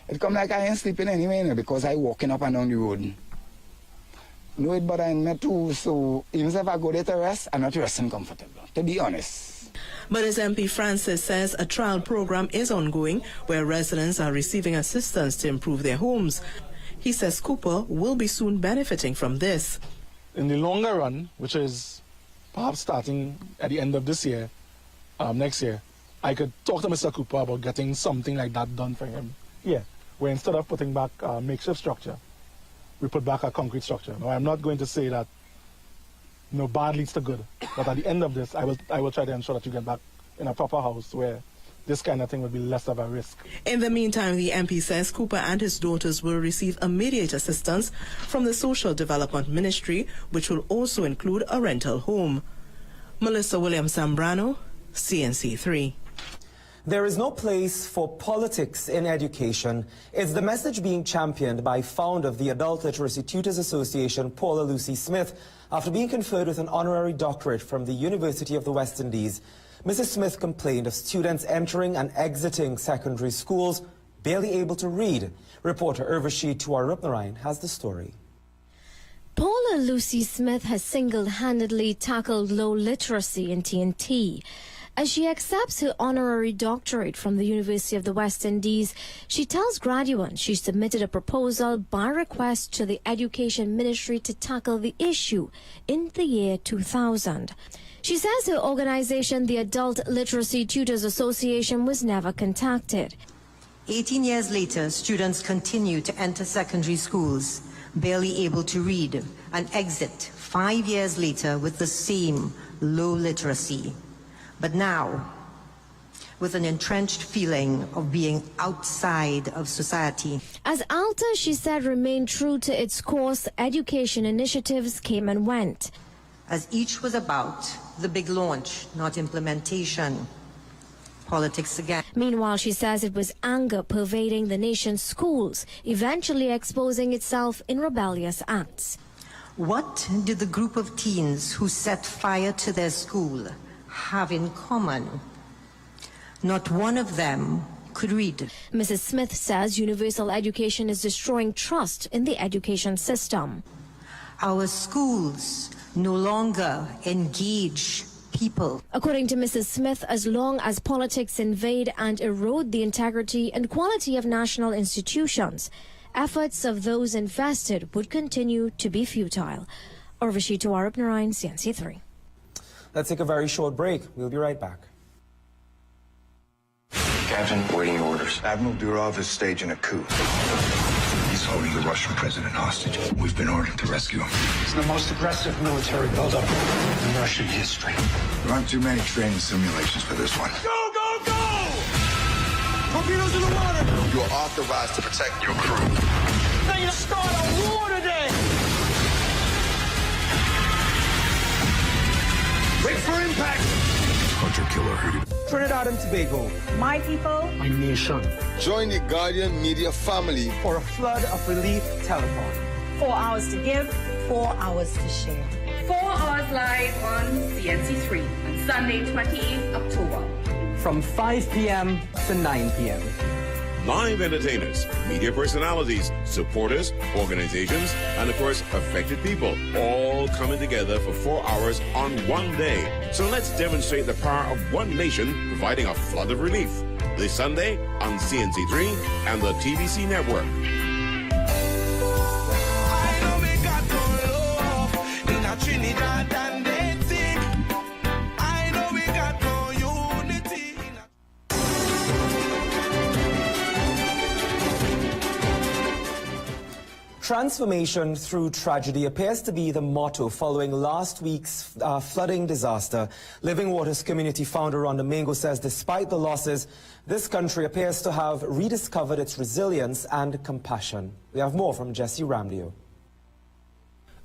It come like I ain't sleeping anyway because I walking up and down the road. No, it but I'm not too, so even if I go there to rest, I'm not resting comfortable, to be honest. But as MP Francis says, a trial program is ongoing where residents are receiving assistance to improve their homes. He says Cooper will be soon benefiting from this. In the longer run, which is perhaps starting at the end of this year, next year, I could talk to Mr. Cooper about getting something like that done for him. Yeah, where instead of putting back a makeshift structure, we put back a concrete structure. Now, I'm not going to say that bad leads to good, but at the end of this, I will try to ensure that you get back in a proper house where this kind of thing will be less of a risk. In the meantime, the MP says Cooper and his daughters will receive immediate assistance from the Social Development Ministry, which will also include a rental home. Melissa Williams-Sembrano, CNC3. There is no place for politics in education. It's the message being championed by founder of the Adult Literacy Tutors Association, Paula Lucy Smith, after being conferred with an honorary doctorate from the University of the West Indies. Mrs. Smith complained of students entering and exiting secondary schools barely able to read. Reporter Urvashi Tuarupnarayan has the story. Paula Lucy Smith has single-handedly tackled low literacy in TNT. As she accepts her honorary doctorate from the University of the West Indies, she tells graduates she submitted a proposal by request to the Education Ministry to tackle the issue in the year 2000. She says her organization, the Adult Literacy Tutors Association, was never contacted. 18 years later, students continue to enter secondary schools, barely able to read, and exit 5 years later with the same low literacy. But now, with an entrenched feeling of being outside of society. As ALTA, she said, remained true to its course, education initiatives came and went. As each was about the big launch, not implementation. Politics again. Meanwhile, she says it was anger pervading the nation's schools, eventually exposing itself in rebellious acts. What did the group of teens who set fire to their school have in common? Not one of them could read. Mrs. Smith says universal education is destroying trust in the education system. Our schools no longer engage people. According to Mrs. Smith, as long as politics invade and erode the integrity and quality of national institutions, efforts of those invested would continue to be futile. Urvashi Tawarab Narayan, CNC3. Let's take a very short break. We'll be right back. Captain, waiting orders. Admiral Durov is staging a coup. He's holding the Russian president hostage. We've been ordered to rescue him. It's the most aggressive military buildup in Russian history. There aren't too many training simulations for this one. Go, go, go! Torpedoes in the water! You are authorized to protect your crew. Ready to start a war today! Wait for impact! Hunter-killer. Trinidad and Tobago. My people. My nation. Join the Guardian Media family For a flood of relief telethon. 4 hours to give, 4 hours to share. 4 hours live on CNC3 on Sunday, 28th October. From 5 p.m. to 9 p.m. Live entertainers, media personalities, supporters, organizations, and of course, affected people, all coming together for 4 hours on one day. So let's demonstrate the power of one nation providing a flood of relief. This Sunday on CNC3 and the TVC network. I know we got no love in a Trinidad and they think. I know we got no unity in a... Transformation through tragedy appears to be the motto following last week's flooding disaster. Living Waters community founder Rhonda Mengo says despite the losses, this country appears to have rediscovered its resilience and compassion. We have more from Jesse Ramdio.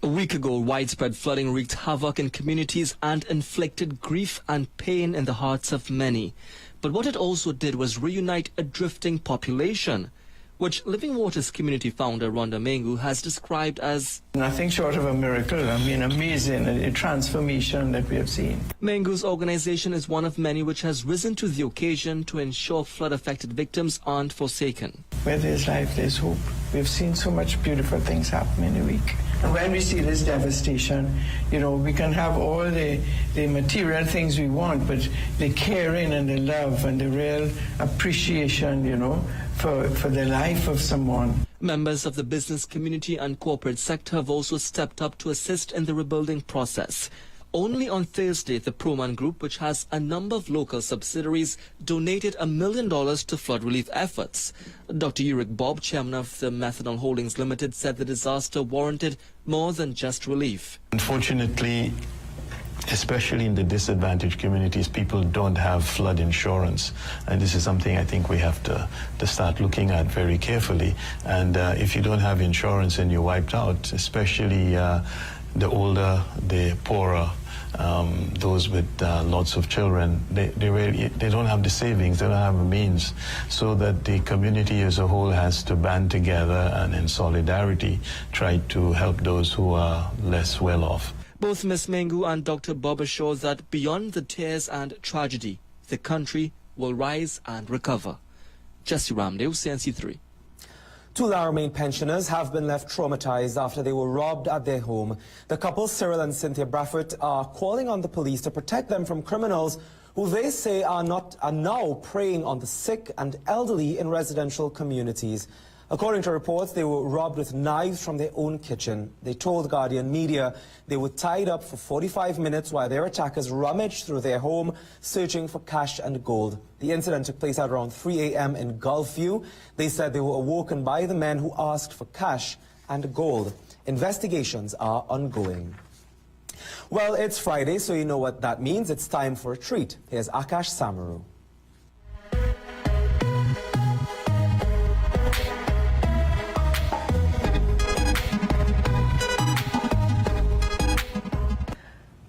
A week ago, widespread flooding wreaked havoc in communities and inflicted grief and pain in the hearts of many. But what it also did was reunite a drifting population, which Living Waters community founder Rhonda Mengo has described as nothing short of a miracle. I mean, amazing, a transformation that we have seen. Mengo's organization is one of many which has risen to the occasion to ensure flood-affected victims aren't forsaken. Where there's life, there's hope. We've seen so much beautiful things happen in a week. And when we see this devastation, you know, we can have all the material things we want, but the caring and the love and the real appreciation, you know, for the life of someone. Members of the business community and corporate sector have also stepped up to assist in the rebuilding process. Only on Thursday, the Proman Group, which has a number of local subsidiaries, donated $1 million to flood relief efforts. Dr. Uric Bob, chairman of the Methanol Holdings Limited, said the disaster warranted more than just relief. Unfortunately, especially in the disadvantaged communities, people don't have flood insurance. And this is something I think we have to start looking at very carefully. And if you don't have insurance and you're wiped out, especially the older, the poorer, those with lots of children, they don't have the savings, they don't have the means, so that the community as a whole has to band together and in solidarity try to help those who are less well off. Both Ms. Mengo and Dr. Bob assure that beyond the tears and tragedy, the country will rise and recover. Jesse Ramdale, CNC3. 2 Laramine pensioners have been left traumatized after they were robbed at their home. The couple, Cyril and Cynthia Brafford, are calling on the police to protect them from criminals who they say are now preying on the sick and elderly in residential communities. According to reports, they were robbed with knives from their own kitchen. They told Guardian Media they were tied up for 45 minutes while their attackers rummaged through their home, searching for cash and gold. The incident took place at around 3 a.m. in Gulfview. They said they were awoken by the men who asked for cash and gold. Investigations are ongoing. Well, it's Friday, so you know what that means. It's time for a treat. Here's Akash Samaru.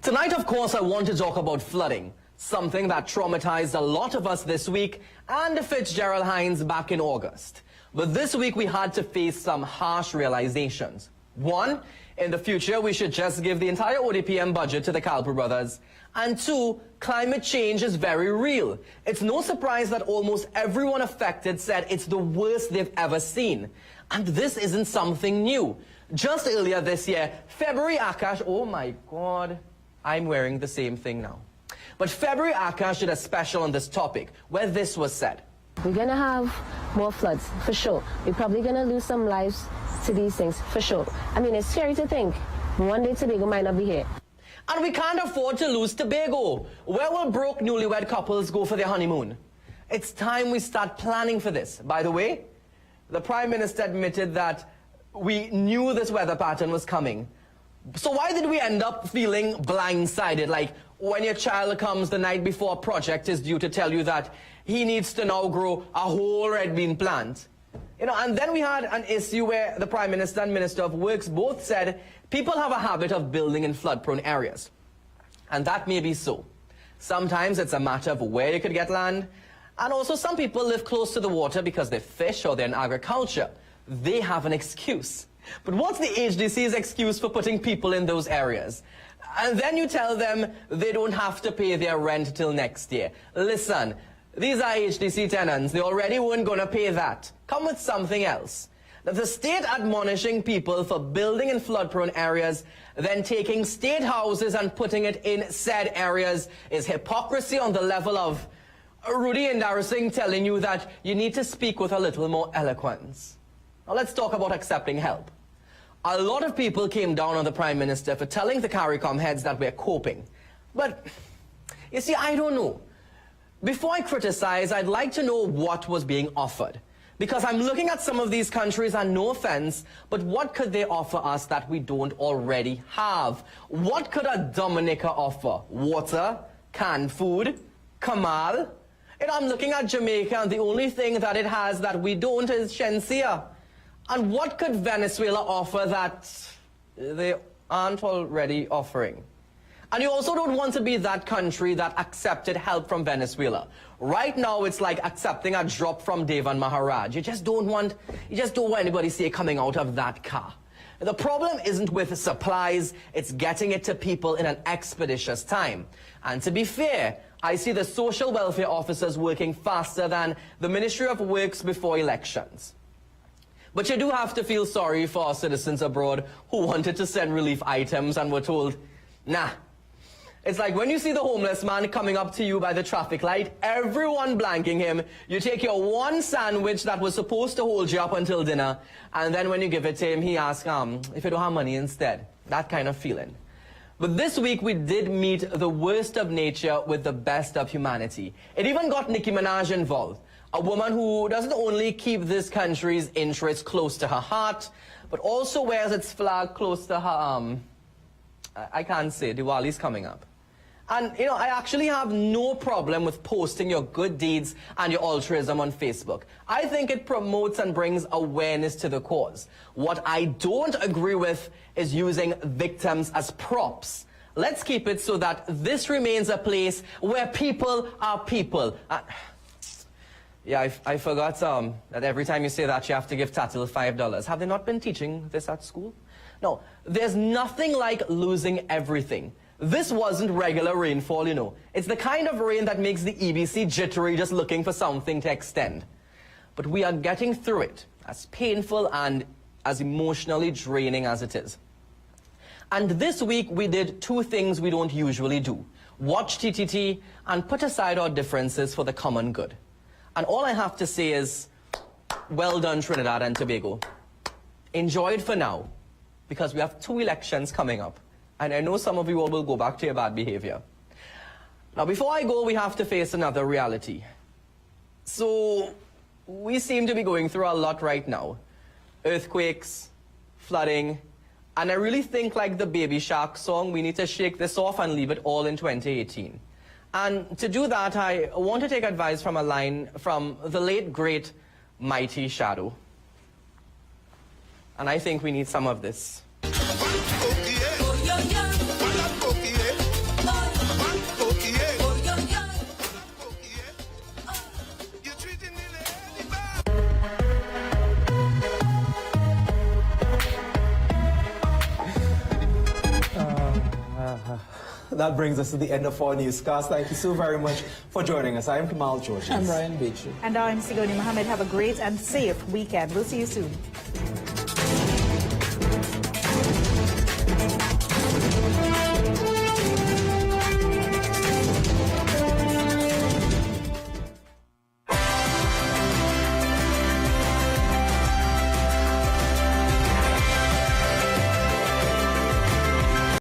Tonight, of course, I want to talk about flooding, something that traumatized a lot of us this week and Fitzgerald Hines back in August. But this week, we had to face some harsh realizations. One, in the future, we should just give the entire ODPM budget to the Calper brothers. And two, climate change is very real. It's no surprise that almost everyone affected said it's the worst they've ever seen. And this isn't something new. Just earlier this year, February Akash, oh my God, I'm wearing the same thing now. But February Akash did a special on this topic, where this was said. We're going to have more floods, for sure. We're probably going to lose some lives to these things, for sure. I mean, it's scary to think one day Tobago might not be here. And we can't afford to lose Tobago. Where will broke newlywed couples go for their honeymoon? It's time we start planning for this. By the way, the Prime Minister admitted that we knew this weather pattern was coming. So why did we end up feeling blindsided? Like when your child comes the night before a project is due to tell you that he needs to now grow a whole red bean plant. You know, and then we had an issue where the Prime Minister and Minister of Works both said people have a habit of building in flood-prone areas. And that may be so. Sometimes it's a matter of where you could get land. And also some people live close to the water because they fish or they're in agriculture. They have an excuse. But what's the HDC's excuse for putting people in those areas? And then you tell them they don't have to pay their rent till next year. Listen, these are HDC tenants. They already weren't going to pay that. Come with something else. The state admonishing people for building in flood-prone areas, then taking state houses and putting it in said areas is hypocrisy on the level of Rudy Indarasingh telling you that you need to speak with a little more eloquence. Now let's talk about accepting help. A lot of people came down on the Prime Minister for telling the CARICOM heads that we're coping. But, you see, I don't know. Before I criticize, I'd like to know what was being offered. Because I'm looking at some of these countries, and no offense, but what could they offer us that we don't already have? What could a Dominica offer? Water? Canned food? Kamal? And I'm looking at Jamaica, and the only thing that it has that we don't is Shensia. And what could Venezuela offer that they aren't already offering? And you also don't want to be that country that accepted help from Venezuela. Right now, it's like accepting a drop from Devan Maharaj. You just don't want anybody to see it coming out of that car. The problem isn't with supplies, it's getting it to people in an expeditious time. And to be fair, I see the social welfare officers working faster than the Ministry of Works before elections. But you do have to feel sorry for our citizens abroad who wanted to send relief items and were told, nah. It's like when you see the homeless man coming up to you by the traffic light, everyone blanking him, you take your one sandwich that was supposed to hold you up until dinner, and then when you give it to him, he asks, if you don't have money instead. That kind of feeling. But this week, we did meet the worst of nature with the best of humanity. It even got Nicki Minaj involved. A woman who doesn't only keep this country's interests close to her heart, but also wears its flag close to her, I can't say, Diwali's coming up. And, you know, I actually have no problem with posting your good deeds and your altruism on Facebook. I think it promotes and brings awareness to the cause. What I don't agree with is using victims as props. Let's keep it so that this remains a place where people are people. Yeah, I forgot that every time you say that, you have to give Tatil $5. Have they not been teaching this at school? No, there's nothing like losing everything. This wasn't regular rainfall, you know. It's the kind of rain that makes the EBC jittery just looking for something to extend. But we are getting through it, as painful and as emotionally draining as it is. And this week, we did two things we don't usually do. watch TTT, and put aside our differences for the common good. And all I have to say is, well done, Trinidad and Tobago. Enjoy it for now, because we have 2 elections coming up. And I know some of you all will go back to your bad behavior. Now, before I go, we have to face another reality. So, we seem to be going through a lot right now. Earthquakes, flooding, and I really think, like the Baby Shark song, we need to shake this off and leave it all in 2018. And to do that, I want to take advice from a line from the late, great, mighty Shadow. And I think we need some of this. That brings us to the end of our newscast. Thank you so very much for joining us. I am Kamal Georges. I'm Brian Beachy. And I'm Sigoni Mohammed. Have a great and safe weekend. We'll see you soon.